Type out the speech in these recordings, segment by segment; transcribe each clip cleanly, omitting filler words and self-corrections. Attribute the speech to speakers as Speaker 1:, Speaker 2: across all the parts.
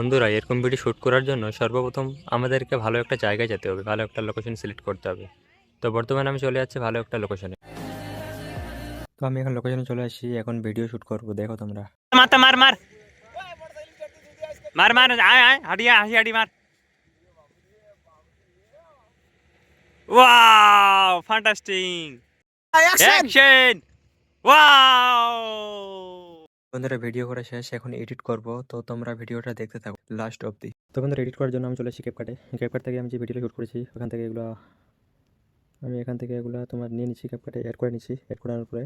Speaker 1: বন্ধুরা, এরকম video shoot করার জন্য সর্বপ্রথম আমাদেরকে ভালো একটা জায়গায় যেতে হবে, ভালো একটা লোকেশন সিলেক্ট করতে হবে। তো বর্তমানে আমি চলে যাচ্ছি ভালো একটা লোকেশনে। তো আমি এখন লোকেশনে চলে আসি, এখন ভিডিও শ্যুট করব। দেখো তোমরা।
Speaker 2: মারতে মার মার মার মার আয় আয় হাডিয়া হাসি হাডি মার। Wow fantastic action. ওয়াও
Speaker 1: বন্ধুরা, ভিডিও করা শেষ, এখন এডিট করব। তো তোমরা ভিডিওটা দেখতে থাকো লাস্ট অবধি। তো বন্ধুরা, এডিট করার জন্য আমি চলে এসেছি ক্যাপকাটে। ক্যাপকাট থেকে আমি যে ভিডিওটা শ্যুট করেছি ওখান থেকে এখান থেকে এগুলো তোমার নিয়ে নিচ্ছি, ক্যাপকাটে অ্যাড করে নিচ্ছি। অ্যাড করার পরে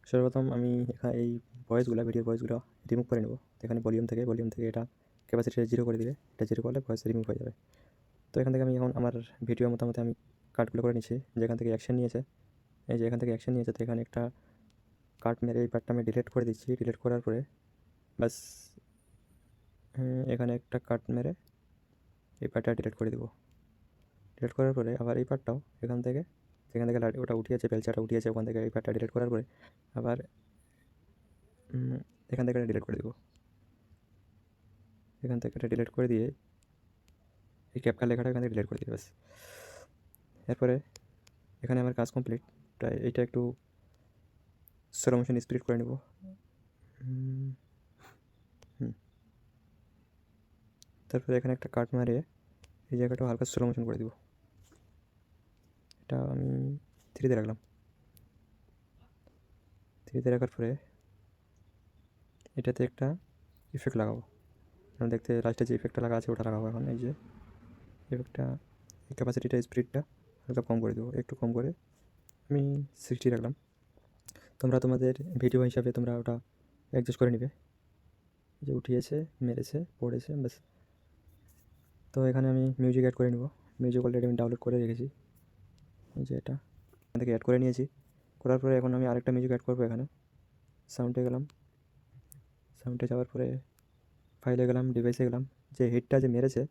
Speaker 1: সর্বপ্রথম আমি এখানে এই ভিডিওর ভয়েসগুলো রিমুভ করে নেব। এখানে ভলিউম থেকে এটা ক্যাপাসিটিটা 0 করে দিলে, এটা 0 করলে ভয়েস রিমুভ হয়ে যাবে। তো এখান থেকে আমি এখন আমার ভিডিও মতামতে আমি কাটগুলো করে নিচ্ছি। যেখান থেকে অ্যাকশন নিয়েছে, এই যে এখান থেকে অ্যাকশন নিয়েছে, তো এখানে একটা কাট মেরে এই পার্টটা আমি ডিলিট করে দিচ্ছি। ডিলিট করার পরে বাস এখানে একটা কাট মেরে এই পার্টটা ডিলিট করে দেবো। ডিলিট করার পরে আবার এই পার্টটাও যেখান থেকে ওটা উঠিয়েছে, বেলচাটা উঠিয়েছে, ওখান থেকে এই পার্টটা ডিলিট করার পরে আবার এখান থেকে ডিলিট করে দেবো। এখান থেকে এটা ডিলিট করে দিয়ে এই ক্যাপকাট লেখাটা এখান থেকে ডিলিট করে দিই বাস। এরপরে এখানে আমার কাজ কমপ্লিট। এইটা একটু স্লো মোশন স্পিড করে নেব। তারপরে এখানে একটা কাট মারিয়ে এই জায়গাটা হালকা স্লো মোশন করে দেবো। এটা আমি 3-তে রাখলাম। 3-তে রাখার পরে এটাতে একটা ইফেক্ট লাগাবো। আমি দেখতে লাস্টে যে ইফেক্টটা লাগা আছে ওটা লাগাবো। এখন এই যে ইফেক্টটা, ক্যাপাসিটিটা, স্পিডটা হালকা কম করে দেবো, একটু কম করে আমি 60 রাখলাম। তোমরা তোমাদের ভিডিও হিসাবে তোমরা ওটা অ্যাডজাস্ট করে নেবে। যে উঠিয়েছে, মেরেছে, পড়েছে, ব্যাস। তো এখানে আমি মিউজিক অ্যাড করে নেব। মিউজিক অলরেডি আমি ডাউনলোড করে রেখেছি, এই যে এটা এখান থেকে অ্যাড করে নিয়েছি। করার পরে এখন আমি আরেকটা মিউজিক অ্যাড করবো। এখানে সাউন্ডে গেলাম, সাউন্ডে যাওয়ার পরে ফাইলে গেলাম, ডিভাইসে গেলাম। যে হেডটা যে মেরেছে,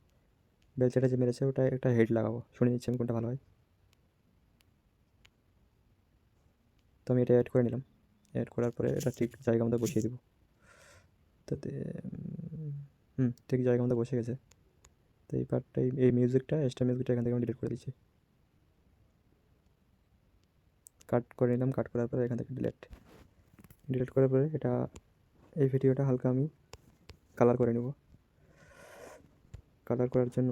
Speaker 1: বেলচাটা যে মেরেছে, ওটা একটা হেড লাগাবো। শুনে নিচ্ছি আমি কোনটা ভালো হয়। তো আমি এটা অ্যাড করে নিলাম। অ্যাড করার পরে এটা ঠিক জায়গা মতো বসিয়ে দেবো। তাতে ঠিক জায়গা মতো বসে গেছে। তো এই পার্টটাই, এই মিউজিকটা, এক্সট্রা মিউজিকটা এখান থেকে আমি ডিলিট করে দিচ্ছি। কাট করে নিলাম। কাট করার পরে এখান থেকে ডিলিট করার পরে এটা, এই ভিডিওটা হালকা আমি কালার করে নেব। কালার করার জন্য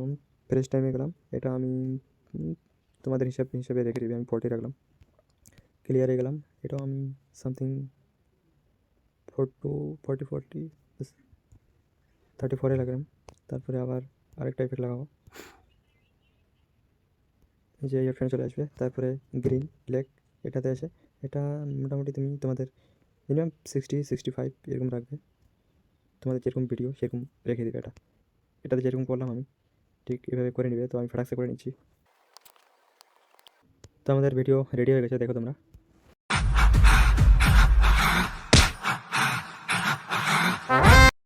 Speaker 1: ফ্রেশ টাইমে গেলাম। এটা আমি তোমাদের হিসাবে রেখে দিবি, আমি 40 রাখলাম। ক্লিয়ারে গেলাম, এটাও আমি সামথিং 34 লাগালাম। তারপরে আবার আরেকটা ইফেক্ট লাগাবো, এই যে এই অপশানে চলে আসবে। তারপরে গ্রিন ব্ল্যাক এটাতে আসে। এটা মোটামুটি তুমি তোমাদের মিনিমাম 60-65 এরকম রাখবে। তোমাদের যেরকম ভিডিও সেরকম রেখে দেবে। এটাতে যেরকম করলাম আমি ঠিক এভাবে করে নেবে। তো আমি ফটাকসে করে নিচ্ছি। তো আমাদের ভিডিও রেডি হয়ে গেছে, দেখো তোমরা।